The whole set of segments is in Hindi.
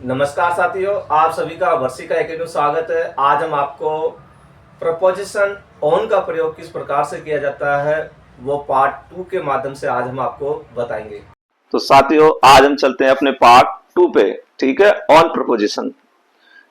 नमस्कार साथियों, आप सभी का वर्षिका एकेडमी में स्वागत है। आज हम आपको प्रपोजिशन ऑन का प्रयोग किस प्रकार से किया जाता है वो पार्ट 2 के माध्यम से आज हम आपको बताएंगे। तो साथियों आज हम चलते हैं अपने पार्ट 2 पे। ठीक है, ऑन प्रपोजिशन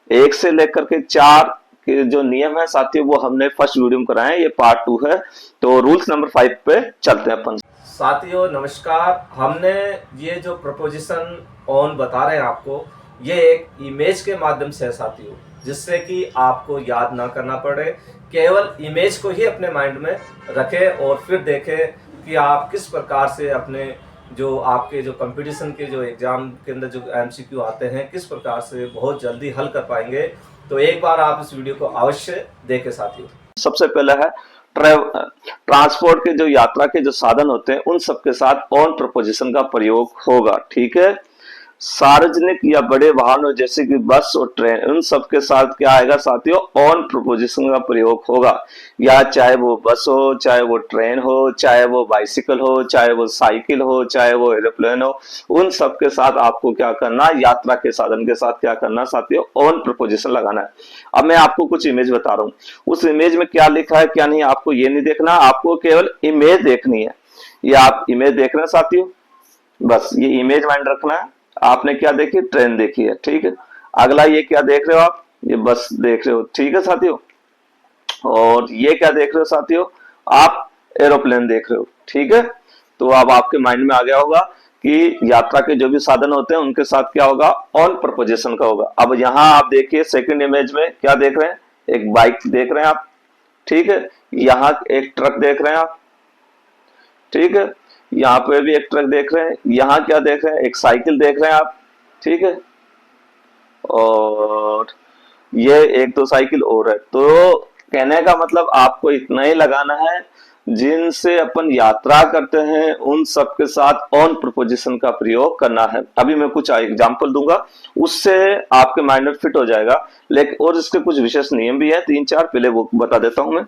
1 से लेकर के 4 के जो नियम है साथियों वो हमने फर्स्ट वीडियो में कराए हैं। ये पार्ट 2 है, तो रूल्स नंबर 5 पे चलते हैं अपन। साथियों नमस्कार, हमने ये जो प्रपोजिशन ऑन बता रहे हैं आपको, ये एक इमेज के माध्यम से है साथियों, जिससे कि आपको याद ना करना पड़े। केवल इमेज को ही अपने माइंड में रखें और फिर देखें कि आप किस प्रकार से अपने जो आपके जो कंपटीशन के जो एग्जाम के अंदर जो एमसीक्यू आते हैं किस प्रकार से बहुत जल्दी हल कर पाएंगे। तो एक बार आप इस वीडियो को अवश्य देखें साथियों। सबसे पहला है ट्रांसपोर्ट के जो यात्रा के जो साधन होते हैं उन सबके साथ ऑन प्रपोजिशन का प्रयोग होगा। ठीक है, सार्वजनिक या बड़े वाहनों जैसे कि बस और ट्रेन, उन सब के साथ क्या आएगा साथियों, ऑन प्रपोजिशन का प्रयोग होगा। या चाहे वो बस हो, चाहे वो ट्रेन हो, चाहे वो बाइसिकल हो, चाहे वो साइकिल हो, चाहे वो एरोप्लेन हो, उन सब के साथ आपको क्या करना, यात्रा के साधन के साथ क्या करना साथियों, ऑन प्रपोजिशन लगाना है। अब मैं आपको कुछ इमेज बता रहा हूँ, उस इमेज में क्या लिखा है क्या नहीं आपको ये नहीं देखना, आपको केवल इमेज देखनी है। ये आप इमेज देख रहे हैं साथियों, बस ये इमेज माइंड रखना है। आपने क्या देखी, ट्रेन देखी है। ठीक है, अगला ये क्या देख रहे हो आप, ये बस देख रहे हो। ठीक है साथियों, और ये क्या देख रहे हो साथियों, आप एरोप्लेन देख रहे हो। ठीक है, तो अब आपके माइंड में आ गया होगा कि यात्रा के जो भी साधन होते हैं उनके साथ क्या होगा, ऑन प्रपोजिशन का होगा। अब यहाँ आप देखिए सेकंड इमेज में क्या देख रहे हैं, एक बाइक देख रहे हैं आप। ठीक है, यहाँ एक ट्रक देख रहे हैं आप। ठीक है, यहाँ पे भी एक ट्रक देख रहे हैं, यहाँ क्या देख रहे हैं, एक साइकिल देख रहे हैं आप। ठीक है, और ये एक दो साइकिल और है। तो कहने का मतलब आपको इतना ही लगाना है, जिनसे अपन यात्रा करते हैं उन सब के साथ ऑन प्रपोजिशन का प्रयोग करना है। अभी मैं कुछ एग्जांपल दूंगा, उससे आपके माइंड में फिट हो जाएगा। लेकिन और इसके कुछ विशेष नियम भी है, 3-4 पहले वो बता देता हूं मैं।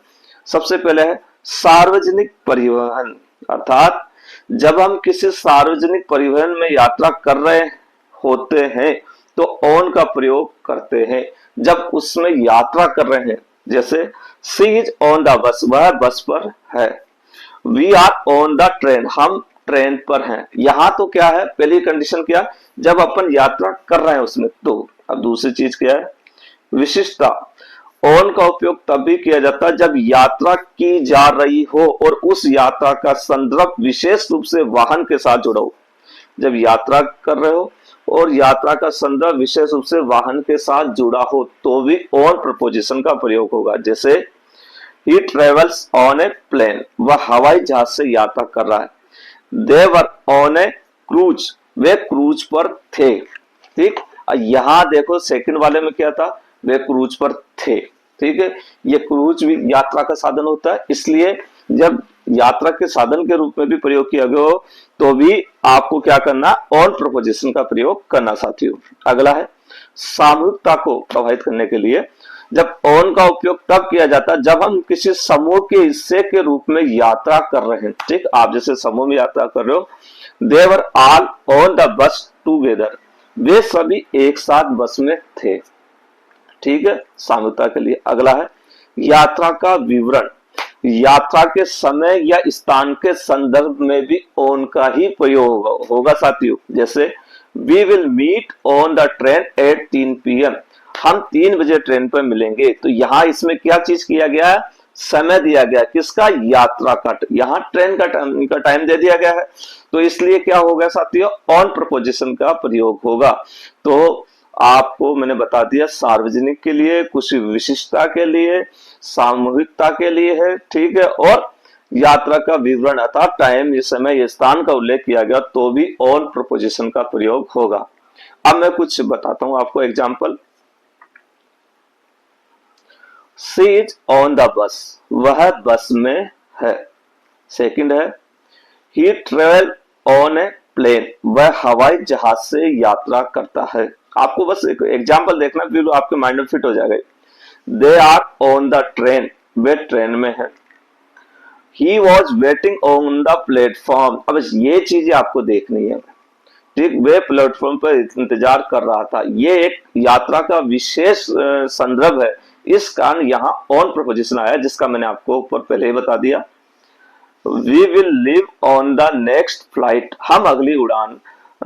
सबसे पहले है सार्वजनिक परिवहन, अर्थात जब हम किसी सार्वजनिक परिवहन में यात्रा कर रहे होते हैं तो ऑन का प्रयोग करते हैं जब उसमें यात्रा कर रहे हैं। जैसे सी इज ऑन द बस, वह बस पर है। We are on the train, हम ट्रेन पर हैं। यहां तो क्या है, पहली कंडीशन क्या, जब अपन यात्रा कर रहे हैं उसमें। तो अब दूसरी चीज क्या है, विशिष्टता। ऑन का उपयोग तब भी किया जाता है जब यात्रा की जा रही हो और उस यात्रा का संदर्भ विशेष रूप से वाहन के साथ जुड़ा हो। जब यात्रा कर रहे हो और यात्रा का संदर्भ विशेष रूप से वाहन के साथ जुड़ा हो तो भी ऑन प्रपोजिशन का प्रयोग होगा। जैसे ही ट्रेवल्स ऑन ए प्लेन, वह हवाई जहाज से यात्रा कर रहा है। They were on a cruise, वे क्रूज पर थे। ठीक, यहां देखो सेकंड वाले में क्या था, वे क्रूज पर थे। ठीक है, ये क्रूज भी यात्रा का साधन होता है, इसलिए जब यात्रा के साधन के रूप में भी प्रयोग किया गया हो तो भी आपको क्या करना, ऑन प्रपोजिशन का प्रयोग करना साथियों। अगला है सामूहिकता को प्रभावित करने के लिए जब ऑन का उपयोग तब किया जाता है जब हम किसी समूह के हिस्से के रूप में यात्रा कर रहे हैं। ठीक, आप जैसे समूह में यात्रा कर रहे हो, they were all on the bus together, वे सभी एक साथ बस में थे। ठीक है, सामूहिकता के लिए। अगला है यात्रा का विवरण, यात्रा के समय या स्थान के संदर्भ में भी ऑन का ही प्रयोग होगा साथियों। जैसे we will meet on the train at 3 PM, हम 3 बजे ट्रेन पर मिलेंगे। तो यहाँ इसमें क्या चीज किया गया है, समय दिया गया, किसका, यात्रा का। यहाँ ट्रेन का टाइम दे दिया गया है, तो इसलिए क्या होगा साथियों, ऑन प्रपोजिशन का प्रयोग होगा। तो आपको मैंने बता दिया, सार्वजनिक के लिए, कुछ विशिष्टता के लिए, सामूहिकता के लिए है। ठीक है, और यात्रा का विवरण अर्थात टाइम, ये समय, ये स्थान का उल्लेख किया गया तो भी ऑन प्रपोजिशन का प्रयोग होगा। अब मैं कुछ बताता हूं आपको example. She is on the bus, वह बस में है। सेकंड है he travel on a plane, वह हवाई जहाज से यात्रा करता है। आपको बस एक एग्जाम्पल देखना, फिर आपके माइंड में फिट हो जाएगा। They are on the train, वे ट्रेन में है। He was waiting on the platform, अब ये चीजें आपको देखनी है। ठीक, वे प्लेटफॉर्म पर इंतजार कर रहा था। ये एक यात्रा का विशेष संदर्भ है, इस कारण यहाँ ऑन प्रपोजिशन आया, जिसका मैंने आपको ऊपर पहले ही बता दिया। We will live on the next flight, हम अगली उड़ान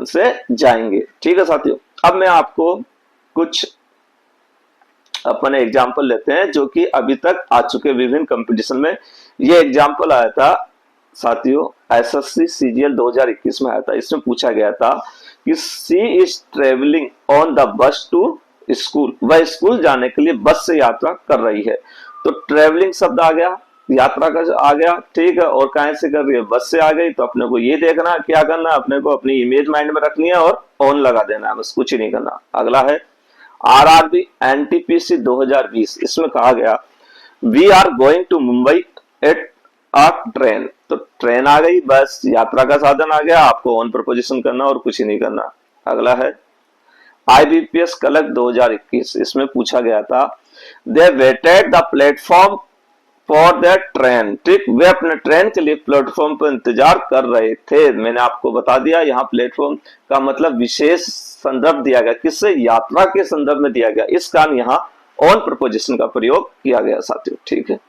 से जाएंगे। ठीक है साथियों, अब मैं आपको कुछ अपन एग्जाम्पल लेते हैं जो कि अभी तक आ चुके विभिन्न कंपटीशन में। ये एग्जाम्पल आया था साथियों एसएससी सीजीएल 2021 में आया था। इसमें पूछा गया था कि she is travelling on the bus to school, वह स्कूल जाने के लिए बस से यात्रा कर रही है। तो ट्रेवलिंग शब्द आ गया, यात्रा का आ गया, ठीक है, और कहां से कर रही है, बस से आ गई। तो अपने को ये देखना है क्या करना है, अपने को अपनी इमेज माइंड में रखनी है और ऑन लगा देना है, बस कुछ ही नहीं करना। अगला है आरआरबी एनटीपीसी 2020, इसमें कहा गया we are going to Mumbai at a train. तो ट्रेन आ गई, बस यात्रा का साधन आ गया, आपको ऑन प्रपोजिशन करना और कुछ ही नहीं करना। अगला है आईबीपीएस क्लर्क 2021, इसमें पूछा गया था they waited the platform for that train, ठीक, वे अपने ट्रेन के लिए प्लेटफॉर्म पर इंतजार कर रहे थे। मैंने आपको बता दिया यहाँ प्लेटफॉर्म का मतलब विशेष संदर्भ दिया गया, किससे, यात्रा के संदर्भ में दिया गया, इस कारण यहाँ ऑन प्रपोजिशन का प्रयोग किया गया साथियों। ठीक है,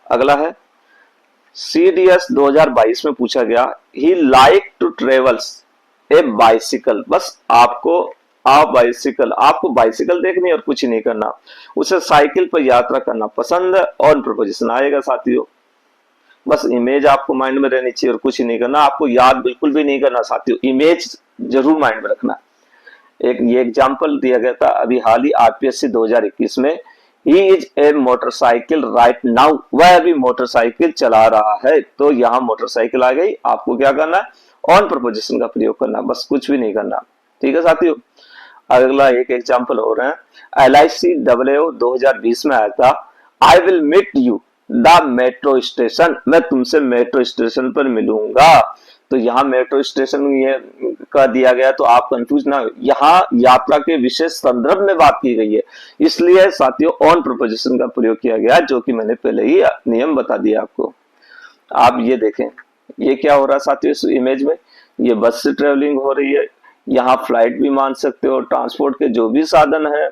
अगला है सीडीएस 2022 में पूछा गया he like to travels a bicycle, बस आपको बाइसिकल देखनी है और कुछ ही नहीं करना। उसे साइकिल पर यात्रा करना पसंद है, ऑन प्रपोजिशन आएगा साथियों। बस इमेज आपको माइंड में रहनी चाहिए और कुछ ही नहीं करना, आपको याद बिल्कुल भी नहीं करना साथियों, इमेज जरूर माइंड में रखना। एक ये एग्जांपल दिया गया था अभी हाल ही आरपीएससी 2021 में, he is a motorcycle right now, वह अभी मोटरसाइकिल चला रहा है। तो यहाँ मोटरसाइकिल आ गई, आपको क्या करना है, ऑन प्रपोजिशन का प्रयोग करना, बस कुछ भी नहीं करना। ठीक है साथियों, अगला एक एग्जांपल हो रहा है LICAO 2020 में आया था I will meet you the metro station, मैं तुमसे मेट्रो स्टेशन पर मिलूंगा। तो यहाँ मेट्रो स्टेशन ये का दिया गया, तो आप कंफ्यूज ना हो, यहाँ यात्रा के विशेष संदर्भ में बात की गई है, इसलिए साथियों ऑन प्रपोजिशन का प्रयोग किया गया, जो कि मैंने पहले ही नियम बता दिया आपको। आप ये देखें, ये क्या हो रहा है साथियों, इस इमेज में ये बस से ट्रेवलिंग हो रही है, यहाँ फ्लाइट भी मान सकते हो, ट्रांसपोर्ट के जो भी साधन है,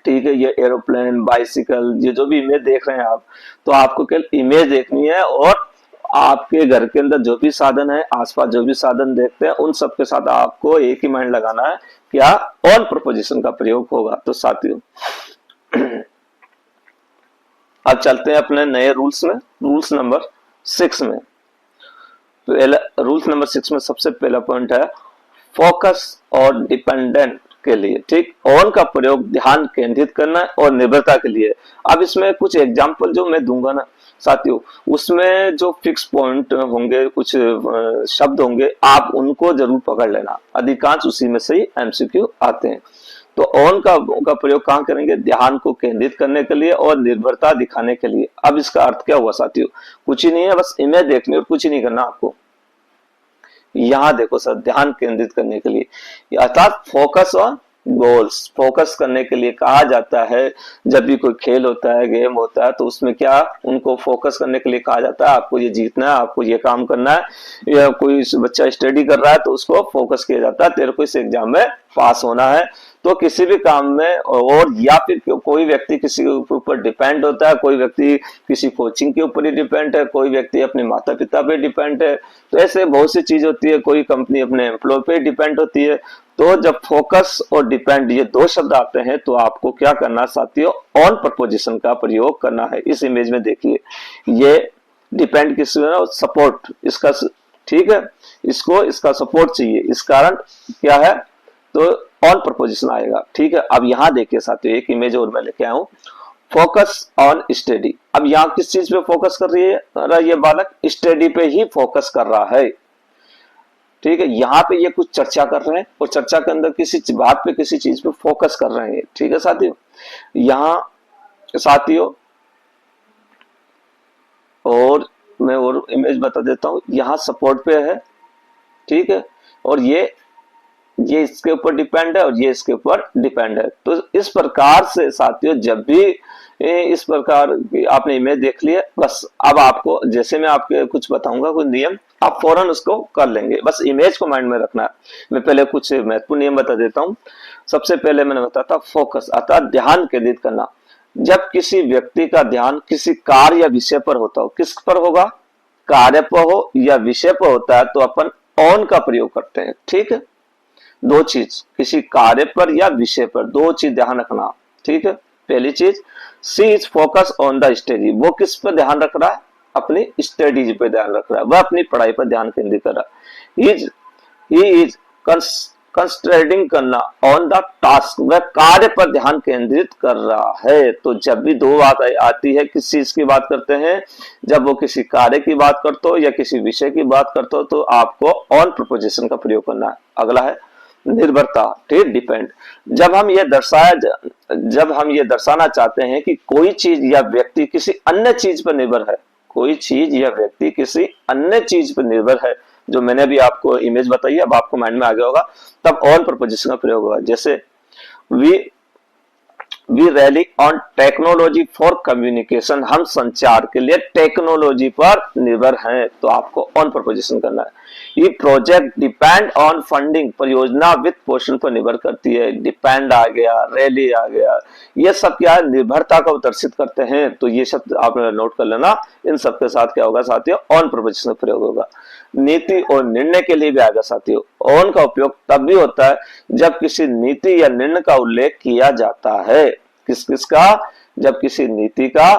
ठीक है, ये एरोप्लेन, बाइसिकल, ये जो भी इमेज देख रहे हैं आप, तो आपको केवल इमेज देखनी है और आपके घर के अंदर जो भी साधन है, आसपास जो भी साधन देखते हैं, उन सब के साथ आपको एक ही माइंड लगाना है, क्या, ऑन प्रपोजिशन का प्रयोग होगा। तो साथियों अब चलते हैं अपने नए रूल्स में, रूल्स नंबर 6 में। रूल्स नंबर 6 में सबसे पहला पॉइंट है फोकस और डिपेंडेंट के लिए, ठीक, ऑन का प्रयोग ध्यान केंद्रित करना और निर्भरता के लिए। अब इसमें कुछ एग्जांपल जो मैं दूंगा ना साथियों, उसमें जो फिक्स पॉइंट होंगे, कुछ शब्द होंगे, आप उनको जरूर पकड़ लेना, अधिकांश उसी में से ही एमसीक्यू आते हैं। तो ऑन का प्रयोग कहाँ करेंगे, ध्यान को केंद्रित करने के लिए और निर्भरता दिखाने के लिए। अब इसका अर्थ क्या हुआ साथियों, कुछ ही नहीं है, बस इमेज देखनी और कुछ ही नहीं करना आपको। यहाँ देखो सर, ध्यान केंद्रित करने के लिए, अर्थात फोकस ऑन गोल्स, फोकस करने के लिए कहा जाता है। जब भी कोई खेल होता है, गेम होता है, तो उसमें क्या, उनको फोकस करने के लिए कहा जाता है, आपको ये जीतना है, आपको ये काम करना है, या कोई बच्चा स्टडी कर रहा है तो उसको फोकस किया जाता है, तेरे को इस एग्जाम में पास होना है। तो किसी भी काम में, और या फिर कोई व्यक्ति किसी के ऊपर डिपेंड होता है, कोई व्यक्ति किसी कोचिंग के ऊपर ही डिपेंड है, कोई व्यक्ति अपने माता पिता पे डिपेंड है, तो ऐसे बहुत सी चीज होती है, कोई कंपनी अपने एम्प्लॉय पे डिपेंड होती है। तो जब फोकस और डिपेंड ये दो शब्द आते हैं, तो आपको क्या करना साथियों, ऑन प्रपोजिशन का प्रयोग करना है। इस इमेज में देखिए, ये डिपेंड किस, सपोर्ट इसका, ठीक है, इसको इसका सपोर्ट चाहिए, इस कारण क्या है, तो ऑन प्रपोजिशन आएगा। ठीक है, अब यहां देखिए साथियों, एक इमेज और मैं लेके आया हूं, फोकस ऑन स्टडी। अब यहाँ किस चीज पे फोकस कर रही है ये बालक, स्टडी पे ही फोकस कर रहा है। ठीक है, यहाँ पे ये कुछ चर्चा कर रहे हैं और चर्चा के अंदर किसी बात पे, किसी चीज पे फोकस कर रहे हैं। ठीक है साथियों, यहाँ साथियों और मैं और इमेज बता देता हूं, यहाँ सपोर्ट पे है, ठीक है, और ये ये इसके ऊपर डिपेंड है और ये इसके ऊपर डिपेंड है। तो इस प्रकार से साथियों जब भी इस प्रकार की आपने इमेज देख ली है, बस अब आपको जैसे मैं आपके कुछ बताऊंगा कुछ नियम, आप फौरन उसको कर लेंगे, बस इमेज को माइंड में रखना है। मैं पहले कुछ महत्वपूर्ण नियम बता देता हूं। सबसे पहले मैंने बताया था फोकस, अर्थात ध्यान केंद्रित करना। जब किसी व्यक्ति का ध्यान किसी कार्य या विषय पर होता हो, किस पर होगा, कार्य पर हो या विषय पर होता है, तो अपन ऑन का प्रयोग करते हैं। ठीक है, दो चीज, किसी कार्य पर या विषय पर, दो चीज ध्यान रखना। ठीक है, पहली चीज, she is focus on the study, वो किस पर ध्यान रख रहा है, अपनी स्टडीज पे ध्यान रख रहा है, वह अपनी पढ़ाई पर ध्यान केंद्रित कर रहा है। ही इज कंसंट्रेटिंग करना ऑन द टास्क, वह कार्य पर ध्यान केंद्रित कर रहा है। तो जब भी दो बात आती है, किस चीज की बात करते हैं, जब वो किसी कार्य की बात करते हो या किसी विषय की बात करते हो, तो आपको ऑन प्रपोजिशन का प्रयोग करना है। अगला है निर्भरता, ठीक, डिपेंड। जब हम ये दर्शाना चाहते हैं कि कोई चीज या व्यक्ति किसी अन्य चीज पर निर्भर है, कोई चीज या व्यक्ति किसी अन्य चीज पर निर्भर है, जो मैंने अभी आपको इमेज बताई, अब आपको माइंड में आ गया होगा, तब ऑन प्रपोजिशन का प्रयोग होगा। जैसे we rely on technology for communication, हम संचार के लिए टेक्नोलॉजी पर निर्भर हैं, तो आपको ऑन प्रपोजिशन करना है। ये प्रोजेक्ट डिपेंड ऑन फंडिंग, परियोजना वित्त पोषण पर निर्भर करती है। डिपेंड आ गया, रैली आ गया, ये सब क्या है, निर्भरता को प्रदर्शित करते हैं। तो ये शब्द आप नोट कर लेना, इन सब के साथ क्या होगा साथियों, ऑन प्रपोजिशन का प्रयोग होगा। नीति और निर्णय के लिए भी आएगा साथियों। ऑन का उपयोग तब भी होता है जब किसी नीति या निर्णय का उल्लेख किया जाता है। किस किस का, जब किसी नीति का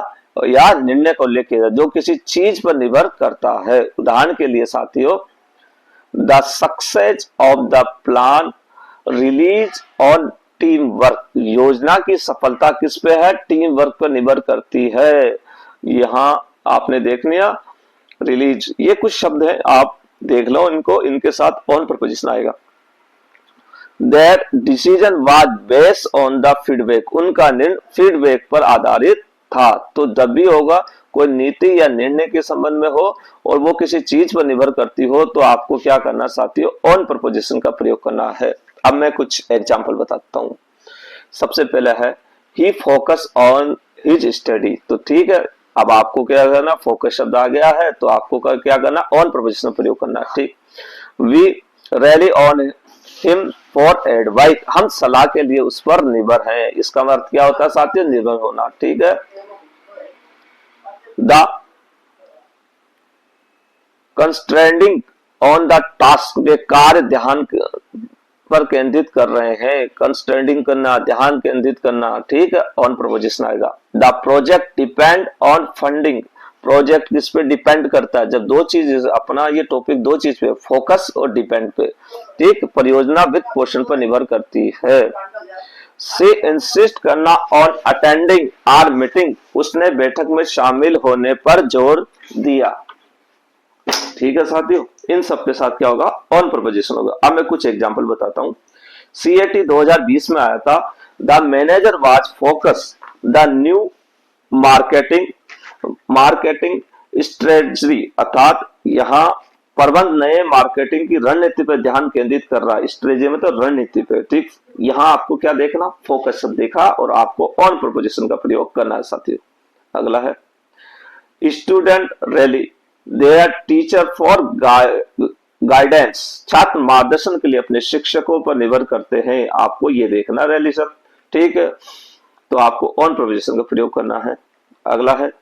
या निर्णय का उल्लेख किया जाता है जो किसी चीज पर निर्भर करता है। उदाहरण के लिए साथियों, the success of the plan release on team work, योजना की सफलता किस पे है, टीम वर्क पर निर्भर करती है। यहां आपने देख लिया रिलीज, ये कुछ शब्द है, आप देख लो इनको, इनके साथ ऑन प्रपोजिशन आएगा। There decision was based on the feedback, उनका निर्णय फीडबैक पर आधारित था। तो जब भी होगा कोई नीति या निर्णय के संबंध में हो और वो किसी चीज पर निर्भर करती हो, तो आपको क्या करना साथियों, ऑन प्रपोजिशन का प्रयोग करना है। अब मैं कुछ एग्जांपल बताता हूं। सबसे पहले है ही फोकस ऑन हिज स्टडी, तो ठीक है, अब आपको क्या करना, फोकस शब्द आ गया है तो आपको क्या करना, ऑन प्रपोजिशन प्रयोग करना। ठीक, we rely on him for advice, हम सलाह के लिए उस पर निर्भर हैं। इसका अर्थ क्या होता है साथियों, निर्भर होना। ठीक है, the concentrating on the task, वे कार्य ध्यान पर केंद्रित कर रहे हैं। कंसंट्रेटिंग करना, ध्यान केंद्रित करना, ठीक है, ऑन प्रपोजिशन आएगा। The project depend on funding, project किस पे डिपेंड करता है, जब दो चीज, अपना ये टॉपिक दो चीज पे, फोकस और डिपेंड पे, ठीक, परियोजना वित्त पोषण पर निर्भर करती है। से इंसिस्ट करना ऑन अटेंडिंग आर मीटिंग, उसने बैठक में शामिल होने पर जोर दिया। ठीक है साथियों, इन सब के साथ क्या होगा, ऑन प्रपोजिशन होगा। अब मैं कुछ एग्जांपल बताता हूं। सीएटी 2020 में आया था, the manager was focus the new marketing strategy, अर्थात यहाँ प्रबंध नए मार्केटिंग की रणनीति पर ध्यान केंद्रित कर रहा है। स्ट्रेटजी में तो रणनीति पे, ठीक, यहाँ आपको क्या देखना, फोकस शब्द देखा और आपको ऑन प्रपोजिशन का प्रयोग करना है साथियों। अगला है student rally, there teacher for guidance, छात्र मार्गदर्शन के लिए अपने शिक्षकों पर निर्भर करते हैं। आपको ये देखना रैली शब्द, ठीक है, तो आपको ऑन प्रपोजिशन का प्रयोग करना है। अगला है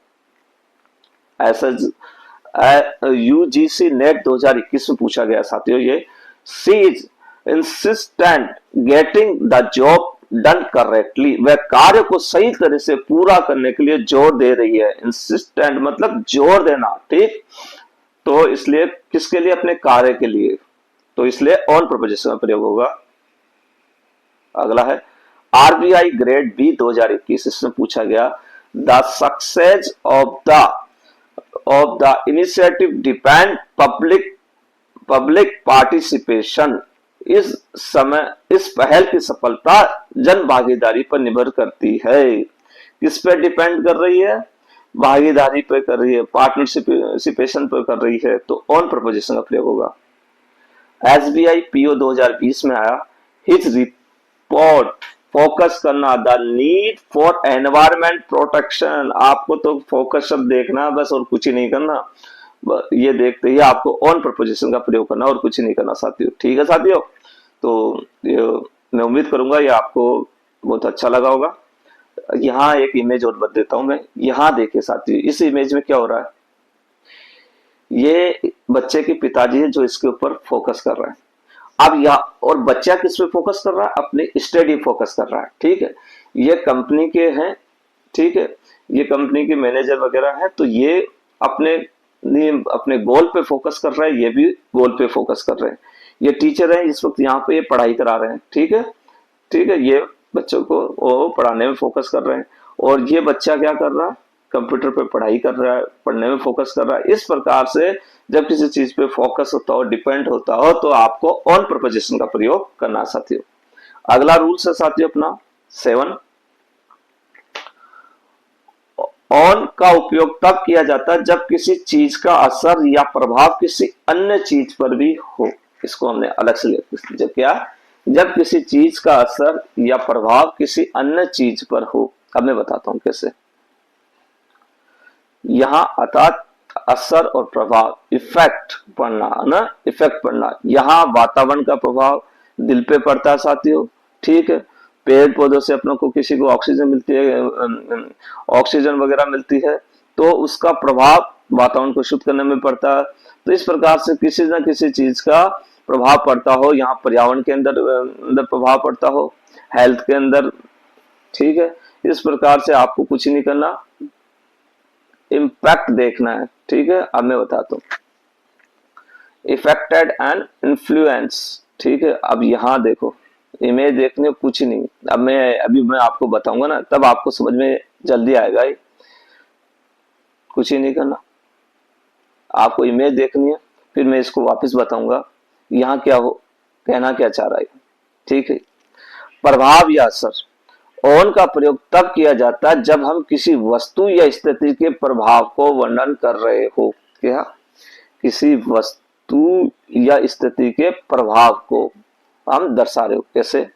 यूजीसी नेट 2021 में पूछा गया साथियों, ये she is insistent getting the job done correctly, वह कार्य को सही तरह से पूरा करने के लिए जोर दे रही है। इंसिस्टेंट मतलब जोर देना, ठीक, तो इसलिए किसके लिए, अपने कार्य के लिए, तो इसलिए ऑन प्रपोजिशन का प्रयोग होगा। अगला है आरबीआई ग्रेड बी 2021, इसमें पूछा गया the success of the initiative depend public participation, इस पहल की सफलता जन भागीदारी पर निर्भर करती है। किस पे डिपेंड कर रही है, भागीदारी पे कर रही है, पार्टिसिपेशन पर कर रही है, तो ऑन प्रपोजिशन का प्रयोग होगा। एसबीआई पीओ 2020 में आया, हिज रिपोर्ट, फोकस करना, the need for environment protection, आपको तो फोकस शब्द देखना बस और कुछ ही नहीं करना, ये देखते ही आपको ऑन प्रपोजिशन का प्रयोग करना और कुछ ही नहीं करना साथियों। ठीक है साथियों, तो मैं उम्मीद करूंगा ये आपको बहुत अच्छा लगा होगा। यहाँ एक इमेज और बता देता हूं मैं, यहाँ देखिए साथियों, इस इमेज में क्या हो रहा है, ये बच्चे के पिताजी है जो इसके ऊपर फोकस कर रहा है। अब या और बच्चा किस पे फोकस कर रहा है, अपने स्टडी फोकस कर रहा है। ठीक है, ये कंपनी के हैं, ठीक है, ये कंपनी के मैनेजर वगैरह है, तो ये अपने अपने गोल पे फोकस कर रहा है, ये भी गोल पे फोकस कर रहे हैं। ये टीचर है इस वक्त यहाँ पे, ये पढ़ाई करा रहे हैं। ठीक है, ठीक है, ये बच्चों को वो पढ़ाने में फोकस कर रहे हैं, और ये बच्चा क्या कर रहा है, कंप्यूटर पे पढ़ाई कर रहा है, पढ़ने में फोकस कर रहा है। इस प्रकार से जब किसी चीज पे फोकस होता हो, डिपेंड होता हो, तो आपको ऑन प्रपोजिशन का प्रयोग करना साथियों। अगला रूल है साथियों अपना 7, ऑन का उपयोग तब किया जाता है जब किसी चीज का असर या प्रभाव किसी अन्य चीज पर भी हो। इसको हमने अलग से लिखा, जब क्या, जब किसी चीज का असर या प्रभाव किसी अन्य चीज पर हो। अब मैं बताता हूं कैसे। यहाँ अर्थात असर और प्रभाव, इफेक्ट पड़ना है ना, इफेक्ट पड़ना, यहाँ वातावरण का प्रभाव दिल पे पड़ता है साथियों। ठीक है, पेड़ पौधों से अपनों को किसी को ऑक्सीजन मिलती है, ऑक्सीजन वगैरह मिलती है, तो उसका प्रभाव वातावरण को शुद्ध करने में पड़ता है। तो इस प्रकार से किसी न किसी चीज का प्रभाव पड़ता हो, यहाँ पर्यावरण के अंदर प्रभाव पड़ता हो, हेल्थ के अंदर। ठीक है, इस प्रकार से आपको कुछ नहीं करना, इम्पैक्ट देखना है। ठीक है, अब मैं बताता हूं, इफेक्टेड एंड इन्फ्लुएंस। ठीक है, अब यहां देखो, इमेज देखने कुछ नहीं, अभी मैं आपको बताऊंगा ना, तब आपको समझ में जल्दी आएगा। ये कुछ ही नहीं करना, आपको इमेज देखनी है, फिर मैं इसको वापस बताऊंगा यहाँ क्या हो, कहना क्या चाह रहा है। ठीक है, प्रभाव या असर, ऑन का प्रयोग तब किया जाता है जब हम किसी वस्तु या स्थिति के प्रभाव को वर्णन कर रहे हो। क्या, किसी वस्तु या स्थिति के प्रभाव को हम दर्शा रहे हो। कैसे,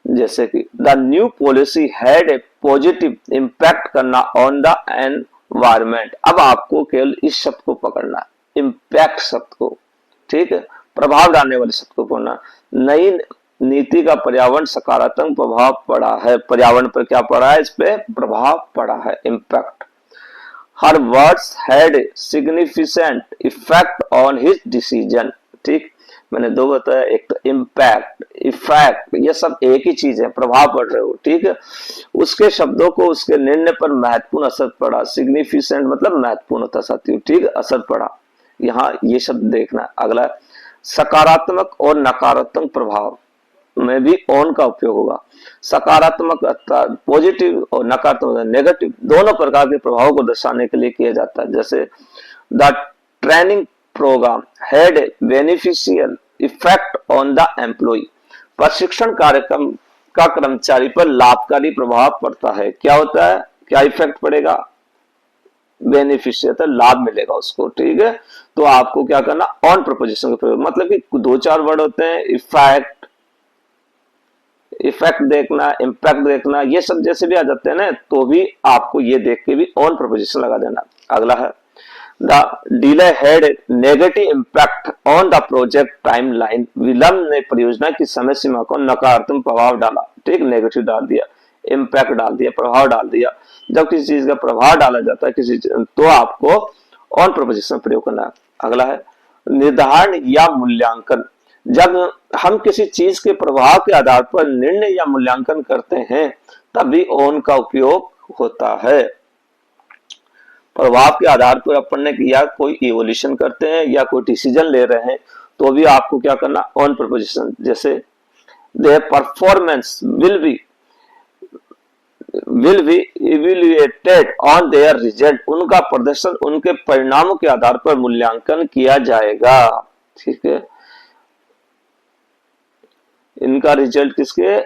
जैसे कि the new policy had a positive impact करना ऑन द एनवायरमेंट। अब आपको केवल इस शब्द को पकड़ना है, इम्पैक्ट शब्द को। ठीक है, प्रभाव डालने वाले शब्द को पढ़ना। नई नीति का पर्यावरण सकारात्मक प्रभाव पड़ा है, पर्यावरण पर क्या पड़ा है, इस पे प्रभाव पड़ा है, impact. Her words had significant effect on his decision. ठीक, मैंने दो बताया, एक तो इम्पैक्ट, इफेक्ट, ये सब एक ही चीज है, प्रभाव पड़ रहे हो। ठीक है, उसके शब्दों को उसके निर्णय पर महत्वपूर्ण असर पड़ा। सिग्निफिकेंट मतलब महत्वपूर्ण होता साथियों। ठीक है, असर पड़ा, यहाँ ये शब्द देखना। अगला, सकारात्मक और नकारात्मक प्रभाव में भी ऑन का उपयोग होगा। सकारात्मक पॉजिटिव और नकारात्मक नेगेटिव दोनों प्रकार के प्रभावों को दर्शाने के लिए किया जाता है। जैसे the training programme had beneficial effect on the employee. प्रशिक्षण कार्यक्रम का कर्मचारी पर लाभकारी प्रभाव पड़ता है। क्या होता है, क्या इफेक्ट पड़ेगा, बेनिफिशियल, लाभ मिलेगा उसको। ठीक है, तो आपको क्या करना, ऑन प्रपोजिशन का प्रयोग, मतलब कि 2-4 वर्ड होते हैं, इफेक्ट, इफेक्ट देखना, इम्पैक्ट देखना, ये सब जैसे भी आ जाते हैं ना, तो भी आपको ये देख के भी ऑन प्रपोजिशन लगा देना। अगला है, the delay had negative impact on the project timeline. विलंब ने परियोजना की समय सीमा को नकारात्मक प्रभाव डाला। ठीक, नेगेटिव डाल दिया, इम्पैक्ट डाल दिया, प्रभाव डाल दिया। जब किसी चीज का प्रभाव डाला जाता है किसी, तो आपको ऑन प्रपोजिशन प्रयोग करना है। अगला है, निर्धारण या मूल्यांकन। जब हम किसी चीज के प्रभाव के आधार पर निर्णय या मूल्यांकन करते हैं, तभी ऑन का उपयोग होता है। प्रभाव के आधार पर अपन ने किया, कोई इवोल्यूशन करते हैं या कोई डिसीजन ले रहे हैं, तो भी आपको क्या करना, ऑन प्रपोजिशन। जैसे their performance will be evaluated on their result. उनका प्रदर्शन उनके परिणामों के आधार पर मूल्यांकन किया जाएगा। ठीक है, इनका रिजल्ट किसके,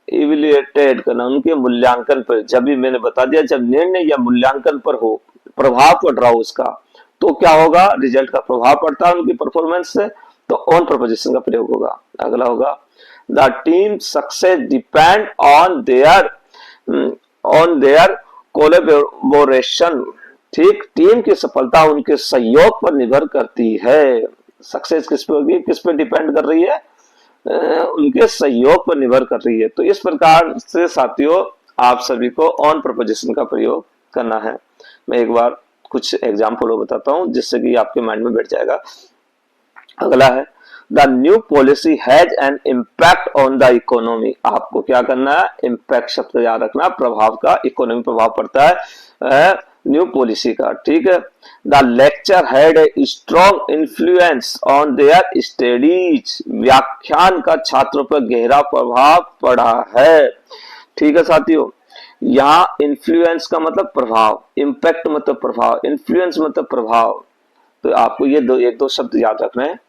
इवेल्युएटेड करना, उनके मूल्यांकन पर। जब भी मैंने बता दिया, जब निर्णय या मूल्यांकन पर हो, प्रभाव पड़ रहा हो उसका, तो क्या होगा, रिजल्ट का प्रभाव पड़ता है उनकी परफॉर्मेंस से, तो ऑन प्रपोजिशन का प्रयोग होगा। अगला होगा, the team success depend on their collaboration. ठीक, टीम की सफलता उनके सहयोग पर निर्भर करती है। सक्सेस किस पे होगी, किस पे डिपेंड कर रही है, उनके सहयोग पर निर्भर कर रही है। तो इस प्रकार से साथियों आप सभी को ऑन प्रपोजिशन का प्रयोग करना है। मैं एक बार कुछ एग्जाम्पल बताता हूं जिससे कि आपके माइंड में बैठ जाएगा। अगला है the new policy has an impact on the economy. आपको क्या करना है, इम्पैक्ट शब्द याद रखना, प्रभाव का, इकोनॉमी प्रभाव पड़ता है न्यू पॉलिसी का। ठीक है, the lecture had a strong influence on their studies. व्याख्यान का छात्रों पर गहरा प्रभाव पड़ा है। ठीक है साथियों, यहाँ इन्फ्लुएंस का मतलब प्रभाव, इम्पैक्ट मतलब प्रभाव, इन्फ्लुएंस मतलब प्रभाव। तो आपको ये एक दो शब्द याद रखने हैं।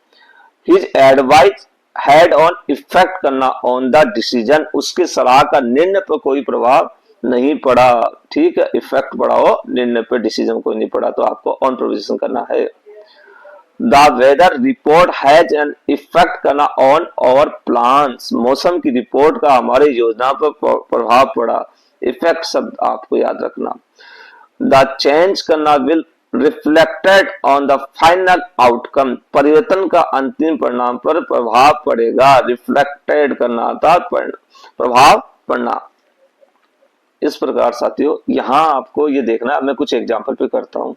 His advice had on effect करना ऑन द डिसीजन। उसके सलाह का निर्णय पर कोई प्रभाव नहीं पड़ा। ठीक है, इफेक्ट पड़ा हो, निर्णय पर डिसीजन कोई नहीं पड़ा, तो आपको ऑन प्रोपोजिशन करना है। The weather report has an effect करना ऑन आवर प्लान्स। मौसम की रिपोर्ट का हमारे योजना पर प्रभाव पड़ा। इफेक्ट शब्द आपको याद रखना। द चेंज करना will reflected on the final outcome. परिवर्तन का अंतिम परिणाम पर प्रभाव पड़ेगा। रिफ्लेक्टेड करना अर्थात प्रभाव पड़ना। इस प्रकार साथियों यहां आपको ये देखना है। मैं कुछ एग्जाम्पल पे करता हूं।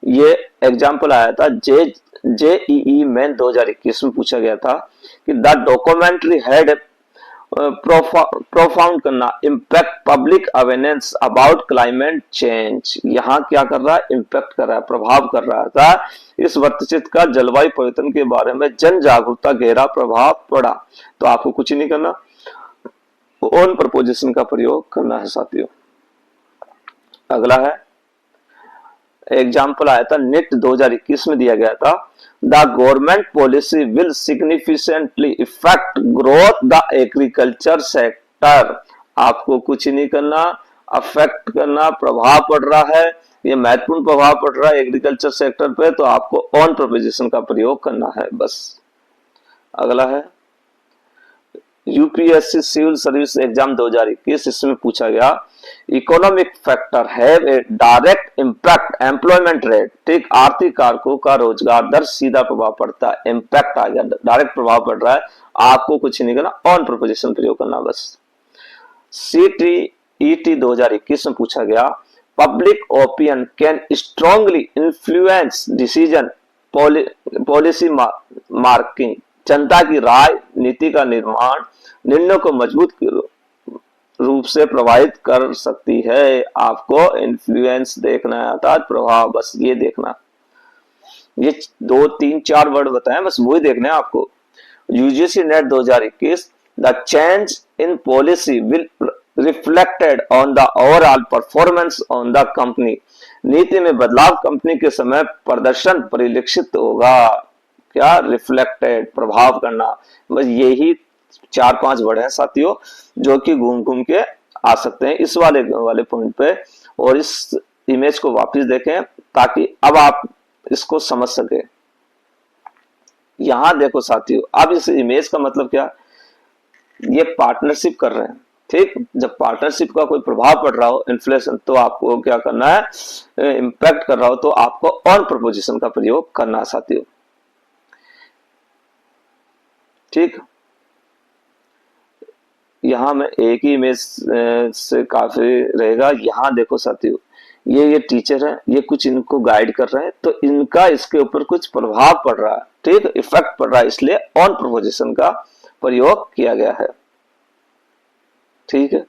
ये एग्जाम्पल आया था जेईई मेन 2021 में पूछा गया था कि द डॉक्यूमेंट्री हैड प्रोफाउंड करना impact public awareness about climate change. यहाँ क्या कर रहा है, इम्पैक्ट कर रहा है, प्रभाव कर रहा था। इस वृत्तचित्र का जलवायु परिवर्तन के बारे में जन जागरूकता गहरा प्रभाव पड़ा। तो आपको कुछ नहीं करना, ऑन प्रपोजिशन का प्रयोग करना है साथियों। अगला है एग्जाम्पल आया था नेट 2021 में दिया गया था the government policy will significantly effect growth the agriculture sector. आपको कुछ नहीं करना, अफेक्ट करना, प्रभाव पड़ रहा है, ये महत्वपूर्ण प्रभाव पड़ रहा है एग्रीकल्चर सेक्टर पे, तो आपको ऑन प्रपोजिशन का प्रयोग करना है बस। अगला है यूपीएससी सिविल सर्विस एग्जाम 2021, इसमें पूछा गया economic factor have a direct impact employment rate. ठीक, आर्थिक कारकों का रोजगार दर सीधा प्रभाव पड़ता है। इम्पैक्ट आ गया, डायरेक्ट प्रभाव पड़ रहा है, आपको कुछ नहीं करना, ऑन प्रपोजिशन प्रयोग करना बस। सीटीईटी 2021 में पूछा गया public opinion can strongly influence decision policy marking. जनता की राय नीति का निर्माण निर्णय को मजबूत रूप से प्रभावित कर सकती है। आपको इन्फ्लुएंस देखना है अर्थात प्रभाव, बस ये देखना। ये 2 3 4 वर्ड बताएं, बस वही देखना है आपको। UGC net 2021 the change in policy will reflected on the overall performance on the company. नीति में बदलाव कंपनी के समय प्रदर्शन परिलक्षित होगा। क्या, रिफ्लेक्टेड, प्रभाव करना। बस यही 4-5 वर्ड हैं साथियों जो कि घूम घूम के आ सकते हैं इस वाले पॉइंट पे। और इस इमेज को वापस देखें ताकि अब आप इसको समझ सके। यहां देखो साथियों, अब इस इमेज का मतलब क्या, ये पार्टनरशिप कर रहे हैं। ठीक, जब पार्टनरशिप का कोई प्रभाव पड़ रहा हो, इन्फ्लेशन, तो आपको क्या करना है, इम्पैक्ट कर रहा हो, तो आपको ऑन प्रपोजिशन का प्रयोग करना है साथियों। ठीक, यहां में एक ही इमेज से काफी रहेगा। यहां देखो साथियों, ये टीचर है, ये कुछ इनको गाइड कर रहे हैं, तो इनका इसके ऊपर कुछ प्रभाव पड़ रहा है। ठीक, इफेक्ट पड़ रहा है, इसलिए ऑन प्रपोजिशन का प्रयोग किया गया है। ठीक है,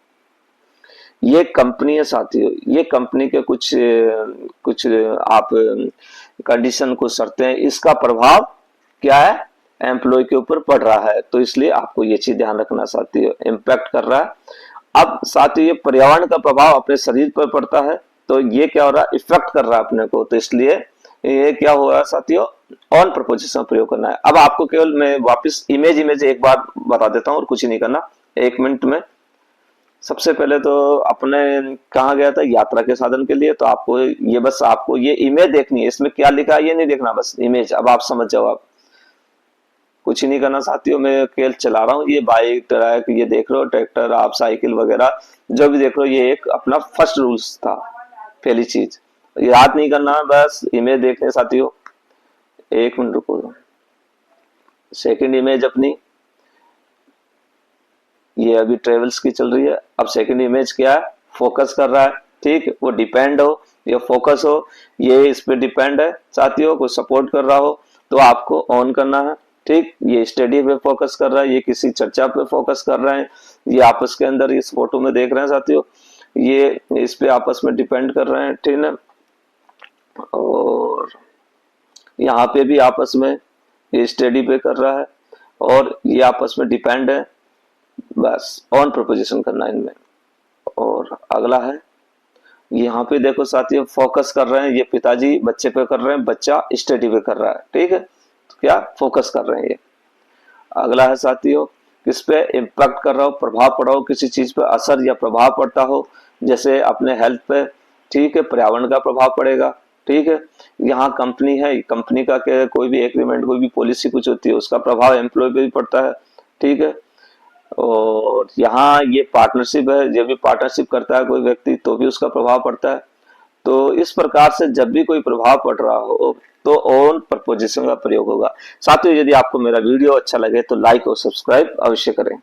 ये कंपनी है साथियों, ये कंपनी के कुछ आप कंडीशन को शर्तें हैं, इसका प्रभाव क्या है, एम्प्लॉय के ऊपर पड़ रहा है, तो इसलिए आपको ये चीज ध्यान रखना साथियों, इम्पैक्ट कर रहा है। अब साथियों ये पर्यावरण का प्रभाव अपने शरीर पर पड़ता है, तो ये क्या हो रहा है, इफेक्ट कर रहा है अपने को, तो इसलिए ये क्या हो रहा है साथियों, ऑन प्रपोजिशन प्रयोग करना है। अब आपको केवल मैं वापस इमेज एक बार बता देता हूं और कुछ नहीं करना 1 मिनट में। सबसे पहले तो अपने कहा गया था, यात्रा के साधन के लिए, तो आपको ये बस आपको ये इमेज देखनी है, इसमें क्या लिखा है ये नहीं देखना, बस इमेज। अब आप समझ जाओ, आप कुछ ही नहीं करना साथियों, मैं खेल चला रहा हूँ। ये बाइक ट्रक, ये देख रहे हो ट्रैक्टर, आप साइकिल वगैरह जो भी देख रहे हो, ये एक अपना फर्स्ट रूल्स था। पहली चीज याद नहीं करना है, बस इमेज देखने साथियों। एक मिनट रुको, सेकंड इमेज अपनी ये अभी ट्रेवल्स की चल रही है। अब सेकंड इमेज क्या है, फोकस कर रहा है, ठीक, वो डिपेंड हो या फोकस हो, ये इस पे डिपेंड है साथियों। को सपोर्ट कर रहा हो तो आपको ऑन करना है, ठीक। ये स्टडी पे फोकस कर रहा है, ये किसी चर्चा पे फोकस कर रहे हैं, ये आपस के अंदर इस फोटो में देख रहे हैं साथियों, ये इस पे आपस में डिपेंड कर रहे हैं, ठीक है। और यहाँ पे भी आपस में ये स्टडी पे कर रहा है और ये आपस में डिपेंड है, बस ऑन प्रपोजिशन करना है इनमें। और अगला है, यहाँ पे देखो साथियों फोकस कर रहे हैं, ये पिताजी बच्चे पे कर रहे हैं, बच्चा स्टडी पे कर रहा है, ठीक है। तो क्या फोकस कर रहे हैं ये। अगला है साथियों, किस पे इम्पैक्ट कर रहा हो, प्रभाव पड़ा हो, किसी चीज पे असर या प्रभाव पड़ता हो, जैसे अपने हेल्थ पे, ठीक है, पर्यावरण का प्रभाव पड़ेगा, ठीक है। यहाँ कंपनी है, कंपनी का क्या, कोई भी एग्रीमेंट, कोई भी पॉलिसी कुछ होती है, उसका प्रभाव एम्प्लॉय पे भी पड़ता है, ठीक है। और यहाँ ये पार्टनरशिप है, जब भी पार्टनरशिप करता है कोई व्यक्ति तो भी उसका प्रभाव पड़ता है। तो इस प्रकार से जब भी कोई प्रभाव पड़ रहा हो तो ऑन प्रपोजिशन का प्रयोग होगा। साथियों यदि आपको मेरा वीडियो अच्छा लगे तो लाइक और सब्सक्राइब अवश्य करें।